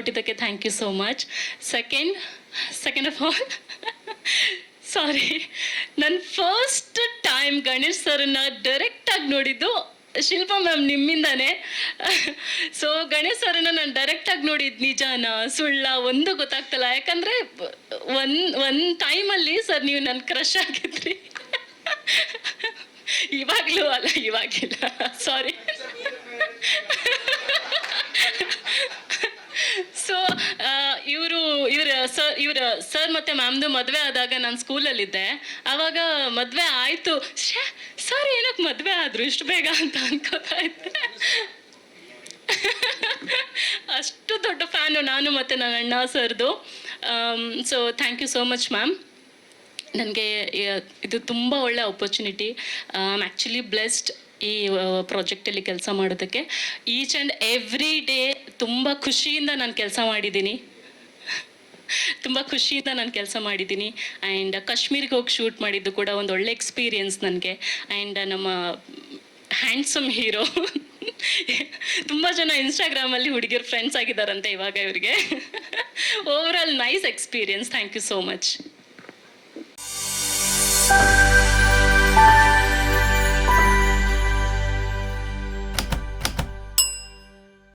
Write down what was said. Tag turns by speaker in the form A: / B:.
A: ಕೊಟ್ಟಿದ್ದಕ್ಕೆ thank you so much. Second of all sorry, ನನ್ನ first time Ganesh ಸರ್ನ ಡೈರೆಕ್ಟಾಗಿ ನೋಡಿದ್ದು ಶಿಲ್ಪಾ ಮ್ಯಾಮ್ ನಿಮ್ಮಿಂದಾನೆ. ಸೊ ಗಣೇಶ್ ಸರ್ನ ನಾನು ಡೈರೆಕ್ಟಾಗಿ ನೋಡಿದ್ದು ನಿಜಾನ ಸುಳ್ಳ ಒಂದು ಗೊತ್ತಾಗ್ತಲ್ಲ. ಯಾಕಂದರೆ ಒಂದು ಟೈಮಲ್ಲಿ ಸರ್ ನೀವು ನನ್ನ ಕ್ರಶ್ ಆಗಿದ್ರಿ. ಇವಾಗಲೂ ಅಲ್ಲ, ಇವಾಗಿಲ್ಲ, ಸಾರಿ. ಸೊ ಇವ್ರ ಸರ್ ಮತ್ತು ಮ್ಯಾಮ್ದು ಮದುವೆ ಆದಾಗ ನಾನು ಸ್ಕೂಲಲ್ಲಿದ್ದೆ. ಆವಾಗ ಮದುವೆ ಆಯಿತು, ಸರ್ ಏನಕ್ಕೆ ಮದುವೆ ಆದರು ಇಷ್ಟು ಬೇಗ ಅಂತ ಅನ್ಕೋತಾ ಇದ್ದೆ. ಅಷ್ಟು ದೊಡ್ಡ ಫ್ಯಾನು ನಾನು ಮತ್ತು ನನ್ನ ಅಣ್ಣ ಸರ್ದು. So thank you so much ma'am. ನನಗೆ ಇದು ತುಂಬ ಒಳ್ಳೆ opportunity. I am actually blessed ಈ ಪ್ರಾಜೆಕ್ಟಲ್ಲಿ ಕೆಲಸ ಮಾಡೋದಕ್ಕೆ. ಈಚ್ ಆ್ಯಂಡ್ ಎವ್ರಿ ಡೇ ತುಂಬ ಖುಷಿಯಿಂದ ನಾನು ಕೆಲಸ ಮಾಡಿದ್ದೀನಿ. ಆ್ಯಂಡ್ ಕಾಶ್ಮೀರಿಗೆ ಹೋಗಿ ಶೂಟ್ ಮಾಡಿದ್ದು ಕೂಡ ಒಂದು ಒಳ್ಳೆ ಎಕ್ಸ್ಪೀರಿಯನ್ಸ್ ನನಗೆ. ಆ್ಯಂಡ್ ನಮ್ಮ ಹ್ಯಾಂಡ್ಸಮ್ ಹೀರೋ ತುಂಬ ಜನ ಇನ್ಸ್ಟಾಗ್ರಾಮಲ್ಲಿ ಹುಡುಗಿಯರು ಫ್ರೆಂಡ್ಸ್ ಆಗಿದ್ದಾರಂತೆ ಇವಾಗ ಇವರಿಗೆ. Overall nice experience. Thank you so much.